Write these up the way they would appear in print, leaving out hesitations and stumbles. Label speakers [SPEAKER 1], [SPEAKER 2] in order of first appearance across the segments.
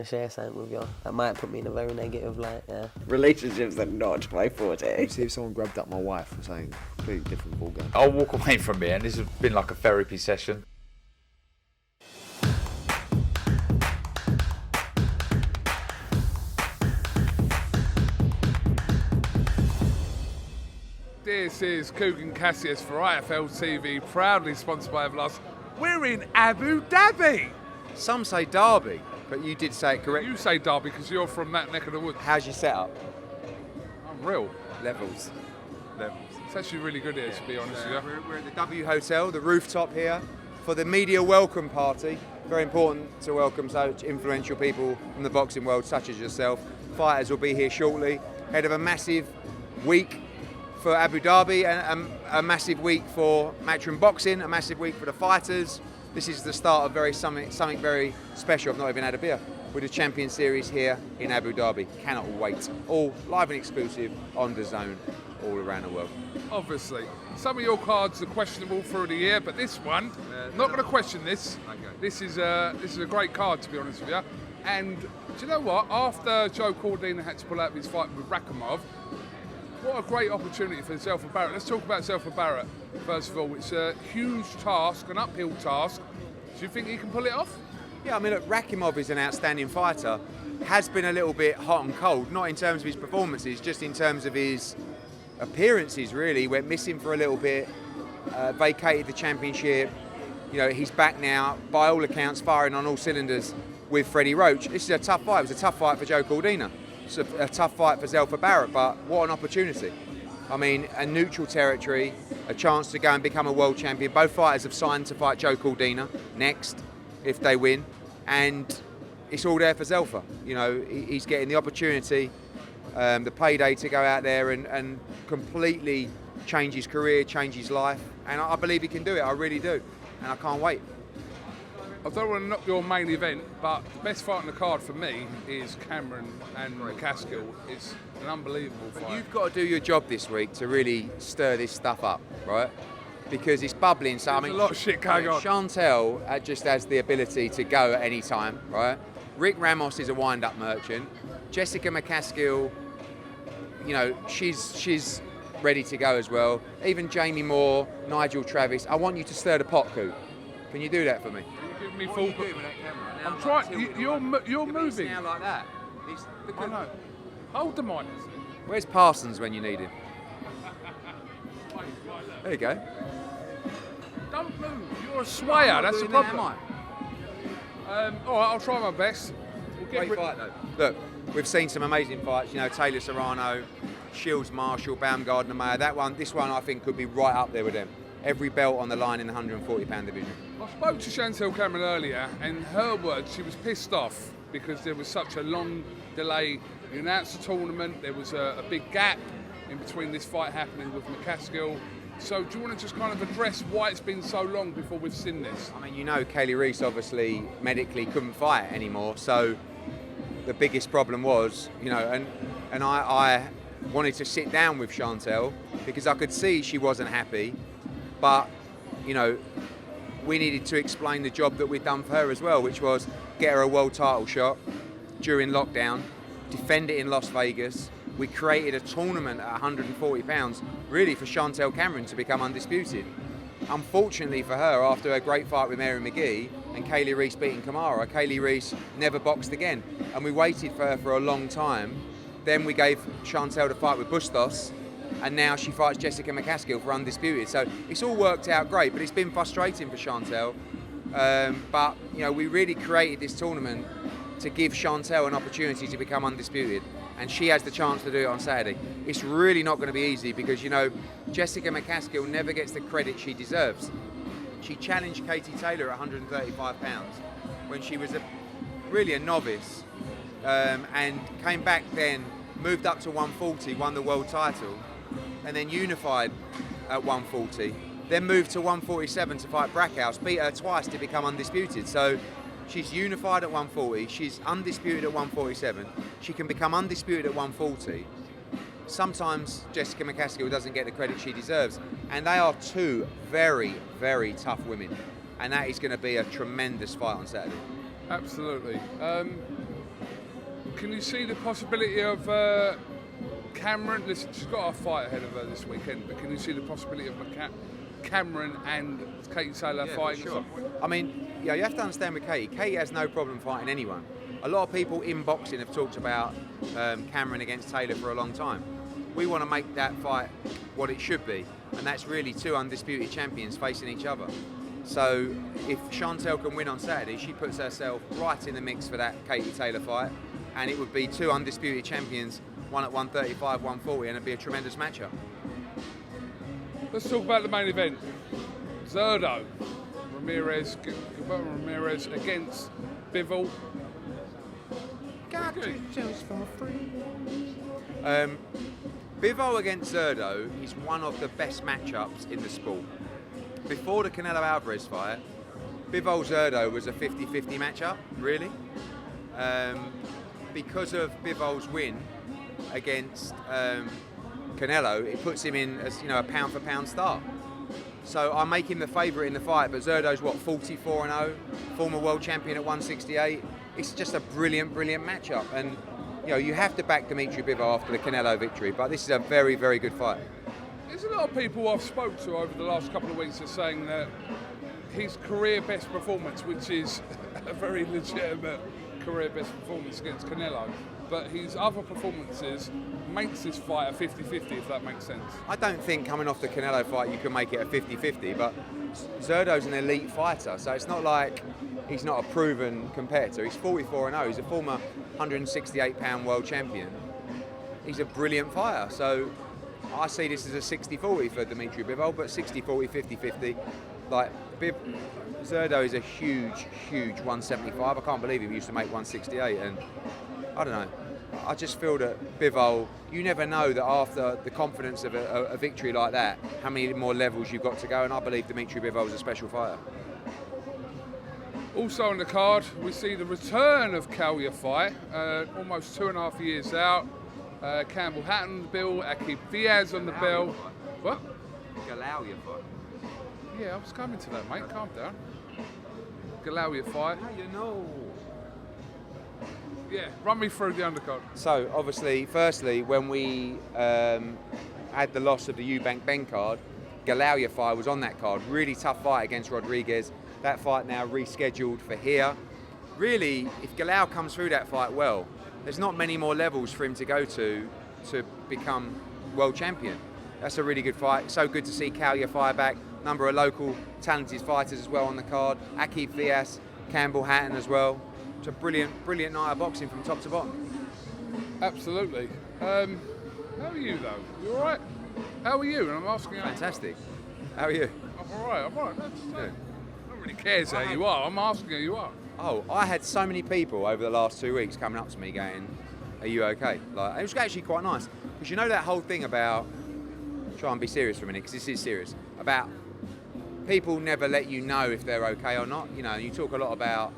[SPEAKER 1] to share something with you. That might put me in a very negative light, yeah.
[SPEAKER 2] Relationships are not my forte.
[SPEAKER 3] See if someone grabbed up my wife or something completely different ballgame.
[SPEAKER 4] I'll walk away from here, and this has been like a therapy session.
[SPEAKER 5] This is KUGAN CASSIUS for IFL TV, proudly sponsored by Everlast. We're in Abu Dhabi.
[SPEAKER 6] Some say Derby, but you did say it correctly.
[SPEAKER 5] You say Derby because you're from that neck of the woods.
[SPEAKER 6] How's your setup?
[SPEAKER 5] Unreal.
[SPEAKER 6] Levels.
[SPEAKER 5] It's actually really good here, to be honest with you.
[SPEAKER 6] We're at the W Hotel, the rooftop here, for the media welcome party. Very important to welcome such influential people from the boxing world, such as yourself. Fighters will be here shortly, ahead of a massive week for Abu Dhabi and a massive week for Matchroom Boxing, a massive week for the fighters. This is the start of something very special. I've not even had a beer. With the Champion Series here in Abu Dhabi. Cannot wait. All live and exclusive on DAZN all around the world.
[SPEAKER 5] Obviously. Some of your cards are questionable through the year, but this one, not going to question this.
[SPEAKER 6] Okay.
[SPEAKER 5] This is a great card, to be honest with you. And do you know what? After Joe Cordina had to pull out of his fight with Rakhimov, what a great opportunity for Zelfa Barrett. Let's talk about Zelfa Barrett, first of all. It's a huge task, an uphill task. Do you think he can pull it off?
[SPEAKER 6] Yeah, I mean, look, Rakhimov is an outstanding fighter. Has been a little bit hot and cold, not in terms of his performances, just in terms of his appearances, really. Went missing for a little bit, vacated the championship. You know, he's back now, by all accounts, firing on all cylinders with Freddie Roach. This is a tough fight. It was a tough fight for Joe Cordina. It's a tough fight for Zelfa Barrett, but what an opportunity. I mean, a neutral territory, a chance to go and become a world champion. Both fighters have signed to fight Joe Cordina next, if they win, and it's all there for Zelfa. You know, he's getting the opportunity, the payday to go out there and completely change his career, change his life, and I believe he can do it, I really do, and I can't wait.
[SPEAKER 5] I don't want to knock your main event, but the best fight on the card for me is Cameron and McCaskill. It's an unbelievable fight.
[SPEAKER 6] But you've got to do your job this week to really stir this stuff up, right? Because it's bubbling. So
[SPEAKER 5] There's a lot of shit going on.
[SPEAKER 6] Chantel just has the ability to go at any time, right? Rick Ramos is a wind-up merchant. Jessica McCaskill, you know, she's ready to go as well. Even Jamie Moore, Nigel Travis. I want you to stir the pot, Coop. Can you do that for me?
[SPEAKER 5] Give me
[SPEAKER 6] What
[SPEAKER 5] full.
[SPEAKER 6] are you doing with that camera? Now,
[SPEAKER 5] I'm trying. You're
[SPEAKER 6] You're
[SPEAKER 5] moving.
[SPEAKER 6] now like that.
[SPEAKER 5] I know. Hold the mic.
[SPEAKER 6] Where's Parsons when you need him? There you go.
[SPEAKER 5] Don't move. You're a swayer. That's the problem. All right, I'll try my best. We'll get
[SPEAKER 6] Great fight though. Look, we've seen some amazing fights. You know, Taylor Serrano, Shields Marshall, Baumgardner Mayer. This one I think could be right up there with them. Every belt on the line in the 140-pound division.
[SPEAKER 5] I spoke to Chantel Cameron earlier, and her words, she was pissed off because there was such a long delay. You announced the tournament, there was a big gap in between this fight happening with McCaskill. So do you want to just kind of address why it's been so long before we've seen this?
[SPEAKER 6] I mean, you know, Kaylee Reese obviously medically couldn't fight anymore, so the biggest problem was, you know, and I wanted to sit down with Chantel because I could see she wasn't happy, but, you know, we needed to explain the job that we'd done for her as well, which was get her a world title shot during lockdown, defend it in Las Vegas. We created a tournament at 140 pounds, really for Chantel Cameron to become undisputed. Unfortunately for her, after a great fight with Mary McGee and Kaylee Reese beating Kamara, Kaylee Reese never boxed again. And we waited for her for a long time. Then we gave Chantel the fight with Bustos, and now she fights Jessica McCaskill for undisputed. So it's all worked out great, but it's been frustrating for Chantel. But you know, we really created this tournament to give Chantel an opportunity to become undisputed, and she has the chance to do it on Saturday. It's really not going to be easy because, you know, Jessica McCaskill never gets the credit she deserves. She challenged Katie Taylor at 135 pounds when she was really a novice, and came back then, moved up to 140, won the world title, and then unified at 140, then moved to 147 to fight Brackhouse, beat her twice to become undisputed. So she's unified at 140, she's undisputed at 147, she can become undisputed at 140. Sometimes Jessica McCaskill doesn't get the credit she deserves, and they are two very, very tough women, and that is going to be a tremendous fight on Saturday.
[SPEAKER 5] Absolutely. Can you see the possibility of Cameron? Listen, she's got a fight ahead of her this weekend, but can you see the possibility of Cameron and Katie Taylor fighting?
[SPEAKER 6] Sure. I mean, yeah, you have to understand with Katie. Katie has no problem fighting anyone. A lot of people in boxing have talked about Cameron against Taylor for a long time. We want to make that fight what it should be, and that's really two undisputed champions facing each other. So if Chantel can win on Saturday, she puts herself right in the mix for that Katie Taylor fight, and it would be two undisputed champions, one at 135, 140, and it'd be a tremendous matchup.
[SPEAKER 5] Let's talk about the main event. Ramirez against Bivol.
[SPEAKER 6] Bivol against Zerdo is one of the best matchups in the sport. Before the Canelo-Alvarez fight, Bivol-Zerdo was a 50-50 matchup, really. Because of Bivol's win against Canelo, it puts him in as a pound-for-pound start. So I make him the favourite in the fight, but Zerdo's 44-0, former world champion at 168. It's just a brilliant, brilliant matchup, and you have to back Dimitri Bivol after the Canelo victory. But this is a very, very good fight.
[SPEAKER 5] There's a lot of people I've spoke to over the last couple of weeks are saying that his career best performance, which is a very legitimate career best performance against Canelo, but his other performances makes this fight a 50-50, if that makes sense. I
[SPEAKER 6] don't think coming off the Canelo fight you can make it a 50-50, but Zerdo's an elite fighter, so it's not like he's not a proven competitor. He's 44-0, he's a former 168-pound world champion. He's a brilliant fighter, so I see this as a 60-40 for Dimitri Bivol, but 60-40, 50-50. Zerdo is a huge, huge 175. I can't believe he used to make 168, and I don't know. I just feel that Bivol, you never know that after the confidence of a victory like that, how many more levels you've got to go, and I believe Dimitri Bivol is a special fighter.
[SPEAKER 5] Also on the card, we see the return of Calya fight, almost 2.5 years out. Campbell Hatton on the bill, Akib Diaz on the bill. What?
[SPEAKER 6] Galauya fight.
[SPEAKER 5] Yeah, I was coming to that, mate. Calm down. Galauya fight.
[SPEAKER 6] How you know?
[SPEAKER 5] Yeah, run me through the undercard.
[SPEAKER 6] So, obviously, firstly, when we had the loss of the Eubank Ben card, Galauya fight was on that card. Really tough fight against Rodriguez. That fight now rescheduled for here. Really, if Galau comes through that fight well, there's not many more levels for him to go to become world champion. That's a really good fight. So good to see Calya fire back. Number of local talented fighters as well on the card. Akib Diaz, Campbell Hatton as well. It's a brilliant, brilliant night of boxing from top to bottom.
[SPEAKER 5] Absolutely. How are you though? You all right? How are you? And I'm asking.
[SPEAKER 6] Fantastic. How are you?
[SPEAKER 5] I'm all right. I'm all right. No one really cares how you are. I'm asking how you are.
[SPEAKER 6] Oh, I had so many people over the last 2 weeks coming up to me going, "Are you okay?" Like, it was actually quite nice, because that whole thing about, try and be serious for a minute, because this is serious, about people never let you know if they're okay or not. You talk a lot about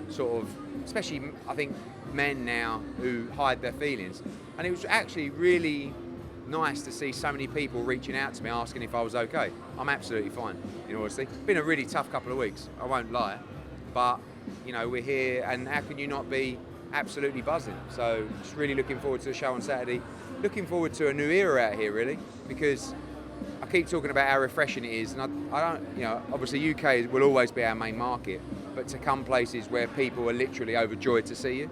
[SPEAKER 6] sort of, especially I think men now who hide their feelings, and it was actually really nice to see so many people reaching out to me asking if I was okay. I'm absolutely fine, in all honesty. It's been a really tough couple of weeks, I won't lie, but we're here, and how can you not be absolutely buzzing? So just really looking forward to the show on Saturday. Looking forward to a new era out here, really, because I keep talking about how refreshing it is, and I don't, obviously UK will always be our main market, but to come places where people are literally overjoyed to see you,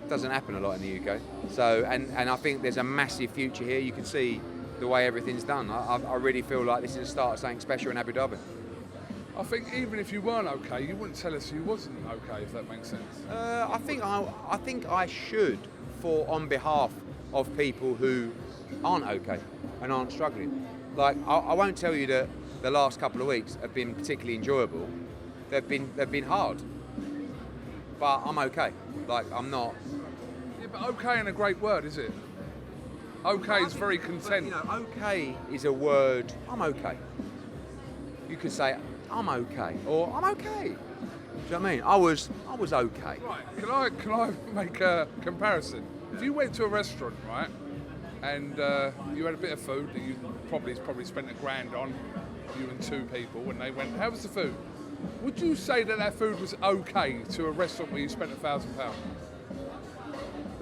[SPEAKER 6] doesn't happen a lot in the UK. So, and I think there's a massive future here. You can see the way everything's done. I really feel like this is the start of something special in Abu Dhabi.
[SPEAKER 5] I think even if you weren't okay, you wouldn't tell us you wasn't okay, if that makes sense.
[SPEAKER 6] I think I should, on behalf of people who aren't okay and aren't struggling. Like, I won't tell you that the last couple of weeks have been particularly enjoyable. They've been hard, but I'm okay. Like, I'm not.
[SPEAKER 5] Yeah, but okay ain't a great word, is it? Okay is very content.
[SPEAKER 6] Okay is a word. I'm okay. You could say I'm okay, or I'm okay. Do you know what I mean? I was okay.
[SPEAKER 5] Right. Can I make a comparison? If you went to a restaurant, right, and you had a bit of food that you probably spent $1,000 on, you and two people, and they went, "How was the food?" Would you say that food was okay to a restaurant where you spent £1,000?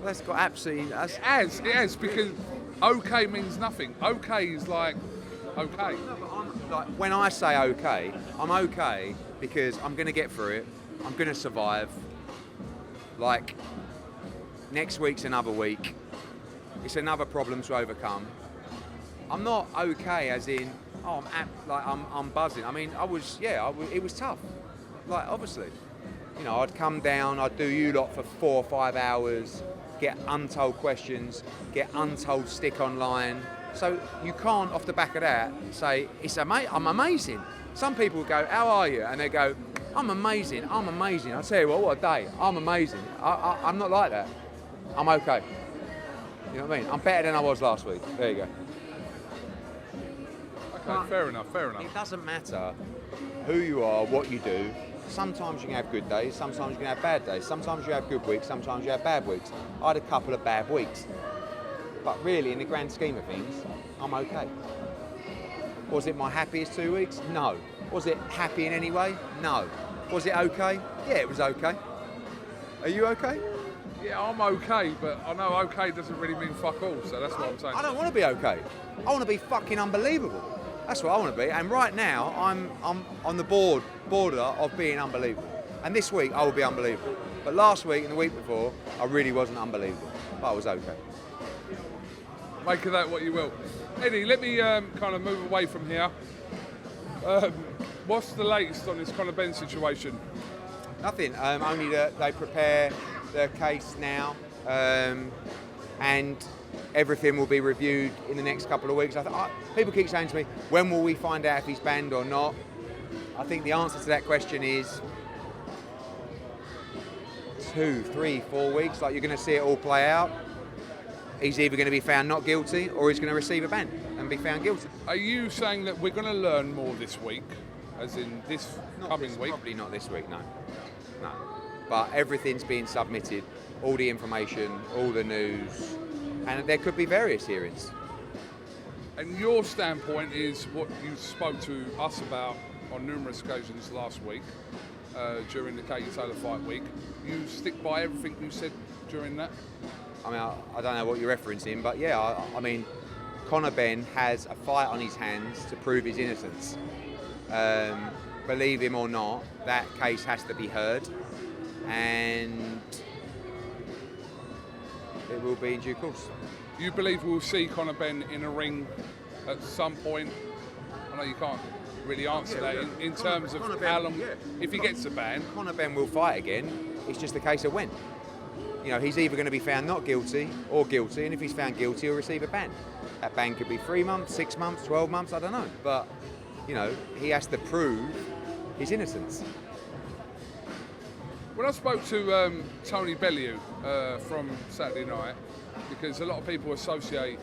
[SPEAKER 6] That's got absolutely.
[SPEAKER 5] It has, because okay means nothing. Okay is like, okay.
[SPEAKER 6] Like, when I say okay, I'm okay because I'm going to get through it. I'm going to survive. Like, next week's another week. It's another problem to overcome. I'm not okay as in, oh, I'm buzzing. I mean, it was tough. Like, obviously. You know, I'd come down, I'd do you lot for 4 or 5 hours, get untold questions, get untold stick online. So you can't, off the back of that, say, I'm amazing. Some people go, how are you? And they go, I'm amazing. I tell you what a day. I'm amazing. I'm not like that. I'm okay. You know what I mean? I'm better than I was last week. There you go.
[SPEAKER 5] Okay, fair enough.
[SPEAKER 6] It doesn't matter who you are, what you do. Sometimes you can have good days, sometimes you can have bad days. Sometimes you have good weeks, sometimes you have bad weeks. I had a couple of bad weeks. But really, in the grand scheme of things, I'm okay. Was it my happiest 2 weeks? No. Was it happy in any way? No. Was it okay? Yeah, it was okay. Are you okay?
[SPEAKER 5] Yeah, I'm okay, but I know okay doesn't really mean fuck all, so that's what I'm saying.
[SPEAKER 6] I don't want to be okay. I want to be fucking unbelievable. That's what I want to be. And right now, I'm on the border of being unbelievable. And this week, I will be unbelievable. But last week and the week before, I really wasn't unbelievable. But I was okay.
[SPEAKER 5] Make of that what you will. Eddie, let me kind of move away from here. What's the latest on this Conor Benn situation?
[SPEAKER 6] Nothing. Only that they prepare the case now, and everything will be reviewed in the next couple of weeks. People keep saying to me, when will we find out if he's banned or not? I think the answer to that question is 2, 3, 4 weeks. Like, you're going to see it all play out. He's either going to be found not guilty or he's going to receive a ban and be found guilty.
[SPEAKER 5] Are you saying that we're going to learn more this week, as in this coming week?
[SPEAKER 6] Probably not this week, no. But everything's being submitted, all the information, all the news, and there could be various hearings.
[SPEAKER 5] And your standpoint is what you spoke to us about on numerous occasions last week, during the Katie Taylor fight week. You stick by everything you said during that?
[SPEAKER 6] I mean, I don't know what you're referencing, but yeah, I mean, Conor Benn has a fight on his hands to prove his innocence. Believe him or not, that case has to be heard, and it will be in due course.
[SPEAKER 5] You believe we'll see Conor Benn in a ring at some point? I know you can't really answer that in terms of how long, if he gets a ban.
[SPEAKER 6] Conor Benn will fight again, it's just a case of when. You know, he's either going to be found not guilty or guilty, and if he's found guilty, he'll receive a ban. That ban could be 3 months, 6 months, 12 months, I don't know. But, you know, he has to prove his innocence.
[SPEAKER 5] When I spoke to Tony Bellew from Saturday night, because a lot of people associate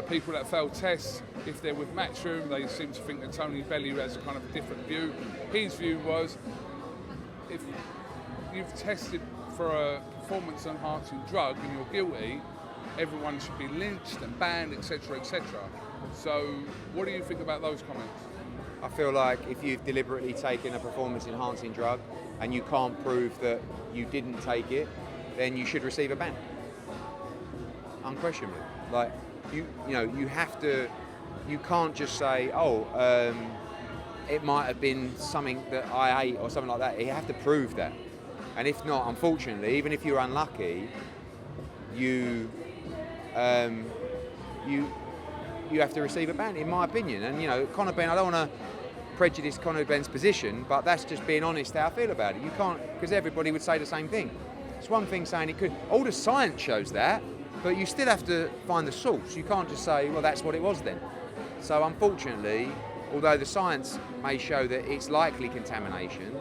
[SPEAKER 5] people that fail tests, if they're with Matchroom, they seem to think that Tony Bellew has a kind of a different view. His view was, if you've tested for a performance-enhancing drug and you're guilty, everyone should be lynched and banned, etc., etc. So, what do you think about those comments?
[SPEAKER 6] I feel like if you've deliberately taken a performance-enhancing drug and you can't prove that you didn't take it, then you should receive a ban. Unquestionably. Like, you know, you have to, you can't just say, it might have been something that I ate or something like that. You have to prove that. And if not, unfortunately, even if you're unlucky, you have to receive a ban, in my opinion. And, you know, Conor Benn, I don't want to prejudice Conor Benn's position, but that's just being honest how I feel about it. You can't, because everybody would say the same thing. It's one thing saying it could, all the science shows that, but you still have to find the source. You can't just say, well, that's what it was then. So unfortunately, although the science may show that it's likely contamination,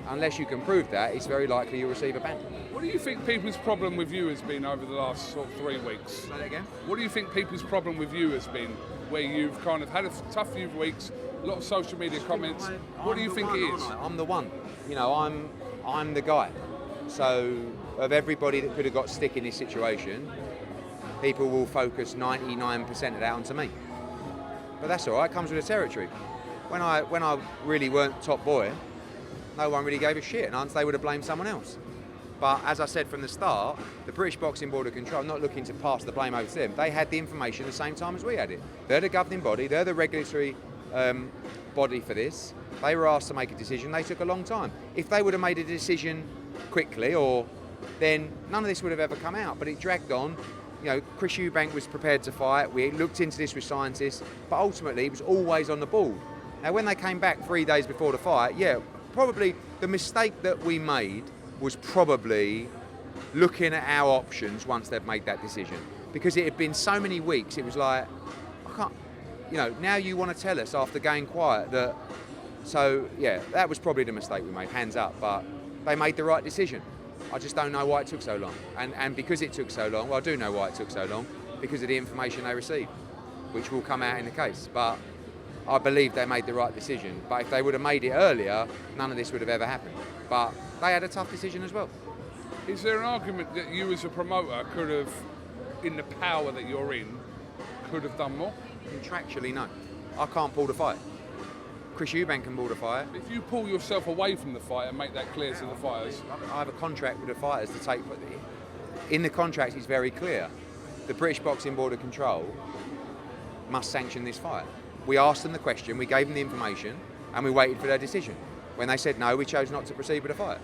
[SPEAKER 6] unless you can prove that, it's very likely you'll receive a ban.
[SPEAKER 5] What do you think people's problem with you has been over the last sort of 3 weeks?
[SPEAKER 6] Say that again?
[SPEAKER 5] What do you think people's problem with you has been, where you've kind of had a tough few weeks, a lot of social media comments? What do you think it is?
[SPEAKER 6] I'm the one. You know, I'm the guy. So of everybody that could have got stick in this situation, people will focus 99% of that onto me. But that's all right, it comes with the territory. When I really weren't top boy, no one really gave a shit, and they would have blamed someone else. But as I said from the start, the British Boxing Board of Control, not looking to pass the blame over to them, they had the information at the same time as we had it. They're the governing body, they're the regulatory body for this. They were asked to make a decision, they took a long time. If they would have made a decision quickly, then none of this would have ever come out, but it dragged on. You know, Chris Eubank was prepared to fight, we looked into this with scientists, but ultimately it was always on the board. Now when they came back 3 days before the fight, yeah, probably the mistake that we made was probably looking at our options once they've made that decision. Because it had been so many weeks, it was like, I can't, you know, now you want to tell us after going quiet that, so yeah, that was probably the mistake we made, hands up, but they made the right decision. I just don't know why it took so long. And because it took so long, well I do know why it took so long, because of the information they received, which will come out in the case. But I believe they made the right decision. But if they would have made it earlier, none of this would have ever happened. But they had a tough decision as well.
[SPEAKER 5] Is there an argument that you as a promoter could have, in the power that you're in, could have done more?
[SPEAKER 6] Contractually, no. I can't pull the fight. Chris Eubank can pull the fight.
[SPEAKER 5] If you pull yourself away from the fight and make that clear to the fighters.
[SPEAKER 6] I have a contract with the fighters to take. In the contract, it's very clear. The British Boxing Board of Control must sanction this fight. We asked them the question, we gave them the information, and we waited for their decision. When they said no, we chose not to proceed with the fight.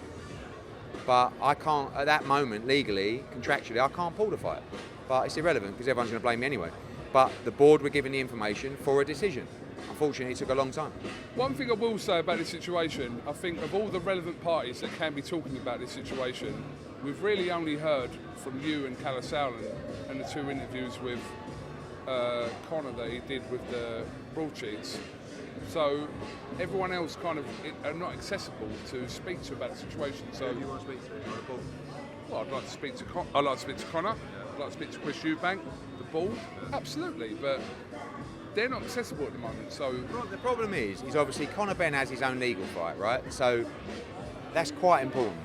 [SPEAKER 6] But I can't, at that moment, legally, contractually, I can't pull the fight. But it's irrelevant because everyone's going to blame me anyway. But the board were given the information for a decision. Unfortunately, it took a long time.
[SPEAKER 5] One thing I will say about this situation, I think of all the relevant parties that can be talking about this situation, we've really only heard from you and CASSIUS and the 2 interviews with Conor that he did with the broadsheets. So everyone else kind of are not accessible to speak to about the situation. So
[SPEAKER 6] Who do you want to speak to?
[SPEAKER 5] well, I'd like to speak to Conor. I'd like to speak to Chris Eubank, the board. Absolutely, but they're not accessible at the moment. So
[SPEAKER 6] The problem is obviously Conor Benn has his own legal fight, right? So that's quite important.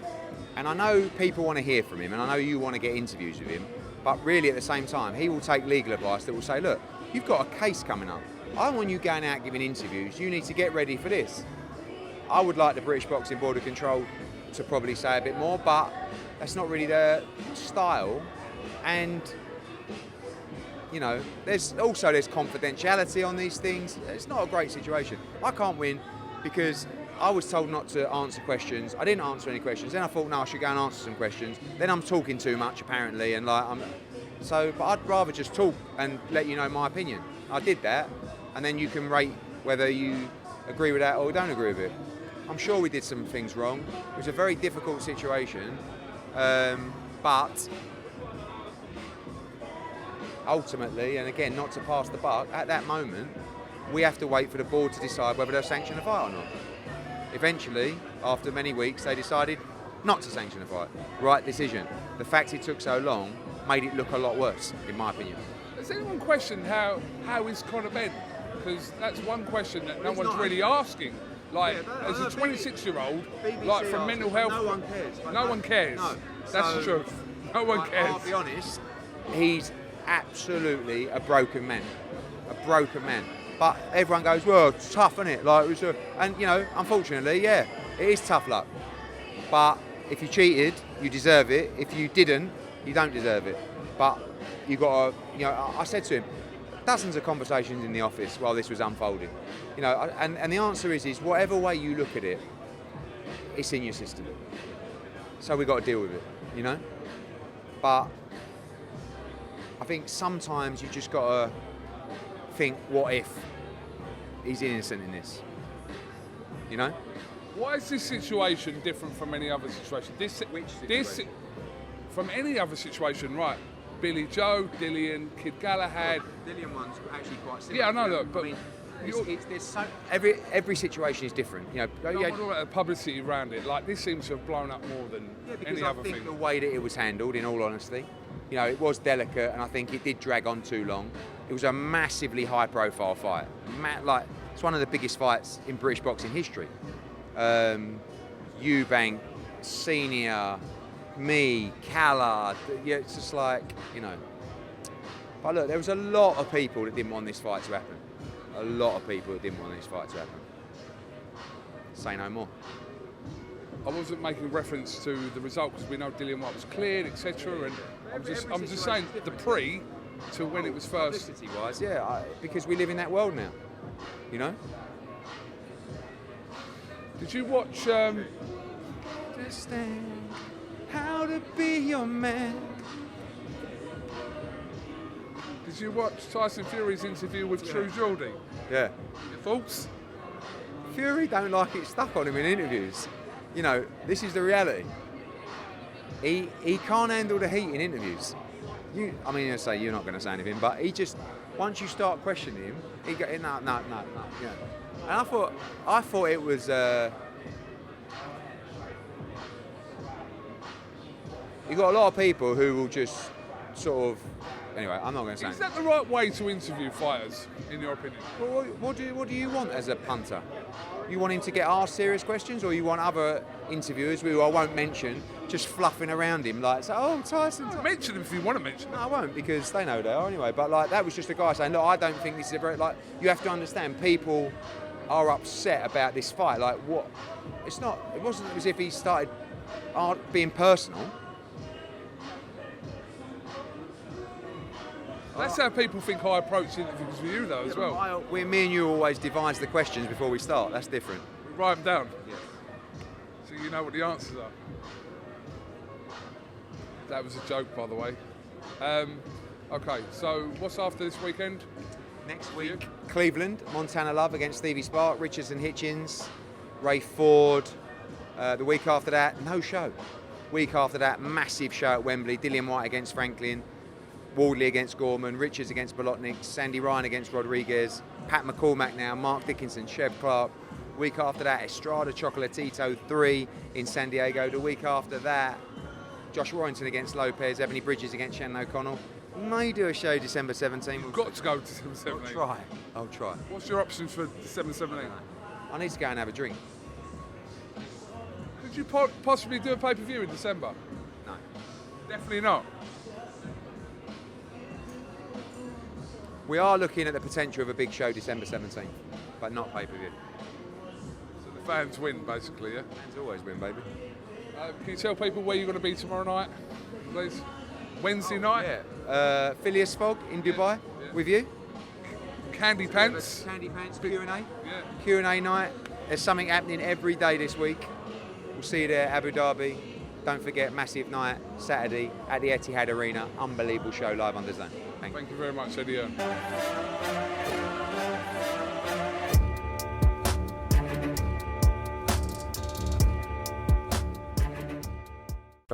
[SPEAKER 6] And I know people want to hear from him, and I know you want to get interviews with him, but really at the same time, he will take legal advice that will say, look, you've got a case coming up. I want you going out giving interviews. You need to get ready for this. I would like the British Boxing Board of Control to probably say a bit more, but that's not really their style. And, you know, there's confidentiality on these things. It's not a great situation. I can't win because I was told not to answer questions. I didn't answer any questions. Then I thought, no, I should go and answer some questions. Then I'm talking too much, apparently, and but I'd rather just talk and let you know my opinion. I did that, and then you can rate whether you agree with that or don't agree with it. I'm sure we did some things wrong. It was a very difficult situation, but ultimately, and again, not to pass the buck, at that moment, we have to wait for the board to decide whether they'll sanction the fight or not. Eventually, after many weeks, they decided not to sanction the fight. Right decision. The fact it took so long made it look a lot worse, in my opinion.
[SPEAKER 5] has anyone questioned how is Conor Benn? Because that's one question that no one's really asking. Like, as a 26-year-old, like from mental health,
[SPEAKER 6] no one cares.
[SPEAKER 5] No one cares.
[SPEAKER 6] No.
[SPEAKER 5] That's the truth. No one cares.
[SPEAKER 6] I'll be honest, he's absolutely a broken man. A broken man. But everyone goes, well, it's tough, isn't it? Like, and, you know, unfortunately, yeah, it is tough luck. But if you cheated, you deserve it. If you didn't, you don't deserve it. But you got to, you know, I said to him, dozens of conversations in the office while this was unfolding. You know, and the answer is whatever way you look at it, it's in your system. So we've got to deal with it, you know? But I think sometimes you just got to think, what if he's innocent in this? You know?
[SPEAKER 5] Why is this situation different from any other situation?
[SPEAKER 6] Which situation?
[SPEAKER 5] From any other situation, right? Billy Joe, Dillian, Kid Galahad.
[SPEAKER 6] Dillian one's actually quite similar.
[SPEAKER 5] Yeah, I know that, but
[SPEAKER 6] I mean, every situation is different. You know,
[SPEAKER 5] I'm talking about the publicity around it. Like, this seems to have blown up more than any other thing.
[SPEAKER 6] I think the way that it was handled, in all honesty, you know, it was delicate, and I think it did drag on too long. It was a massively high-profile fight. Like, it's one of the biggest fights in British boxing history. Eubank, Senior, me, Callard, yeah, it's just like, you know. But look, there was a lot of people that didn't want this fight to happen. A lot of people that didn't want this fight to happen. Say no more.
[SPEAKER 5] I wasn't making reference to the result because we know Dillian White was cleared, etc. And I'm just saying the pre to when it was first.
[SPEAKER 6] Publicity-wise, yeah, because we live in that world now, you know.
[SPEAKER 5] Did you watch?
[SPEAKER 6] Understand how to be your man.
[SPEAKER 5] Did you watch Tyson Fury's interview with True Geordie?
[SPEAKER 6] Yeah.
[SPEAKER 5] Your thoughts?
[SPEAKER 6] Fury don't like it stuck on him in interviews. You know, this is the reality. He can't handle the heat in interviews. I mean, I say you're not going to say anything, but he just, once you start questioning him, he go, no. You know. And I thought it was. You got a lot of people who will just sort of. Anyway, I'm not going to say.
[SPEAKER 5] Is that the right way to interview fighters, in your opinion?
[SPEAKER 6] Well, what do you want as a punter? You want him to get asked serious questions, or you want other interviewers who I won't mention just fluffing around him like, oh, Tyson.
[SPEAKER 5] Mention them if you want to mention them.
[SPEAKER 6] No, I won't, because they know they are anyway. But like, that was just a guy saying, look, I don't think this is a very, like, you have to understand, people are upset about this fight. Like, what? It wasn't as if he started being personal.
[SPEAKER 5] That's how people think I approach interviews with you, though, as well.
[SPEAKER 6] Me and you always devise the questions before we start. That's different.
[SPEAKER 5] We write them down.
[SPEAKER 6] Yes.
[SPEAKER 5] So you know what the answers are. That was a joke, by the way. Okay, so what's after this weekend?
[SPEAKER 6] Next week, Cleveland, Montana Love against Stevie Spark, Richards and Hitchens, Ray Ford. The week after that, no show. Week after that, massive show at Wembley. Dillian White against Franklin. Wardley against Gorman, Richards against Bolotnik, Sandy Ryan against Rodriguez, Pat McCormack now, Mark Dickinson, Sheb Clark. Week after that, Estrada Chocolatito 3 in San Diego. The week after that, Josh Warrington against Lopez, Ebony Bridges against Shannon O'Connell. May do a show December 17.
[SPEAKER 5] You've got to go to December 17.
[SPEAKER 6] I'll try.
[SPEAKER 5] What's your options for December 17?
[SPEAKER 6] I need to go and have a drink.
[SPEAKER 5] Could you possibly do a pay-per-view in December?
[SPEAKER 6] No.
[SPEAKER 5] Definitely not.
[SPEAKER 6] We are looking at the potential of a big show December 17th, but not pay-per-view.
[SPEAKER 5] So the fans win, basically, yeah?
[SPEAKER 6] Fans always win, baby.
[SPEAKER 5] Can you tell people where you're going to be tomorrow night, please? Wednesday night?
[SPEAKER 6] Yeah. Phileas Fogg in Dubai with you.
[SPEAKER 5] Candy Pants.
[SPEAKER 6] Candy Pants Q&A.
[SPEAKER 5] Yeah.
[SPEAKER 6] Q&A night. There's something happening every day this week. We'll see you there, Abu Dhabi. Don't forget, massive night, Saturday at the Etihad Arena. Unbelievable show live on the zone.
[SPEAKER 5] Thank you very much, Eddie.
[SPEAKER 1] I'm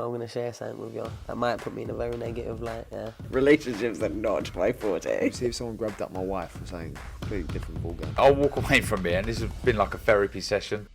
[SPEAKER 1] going to share something with you. That might put me in a very negative light, yeah.
[SPEAKER 2] Relationships are not my forte.
[SPEAKER 3] See if someone grabbed up my wife or something. Completely different ballgame.
[SPEAKER 4] I'll walk away from here, and this has been like a therapy session.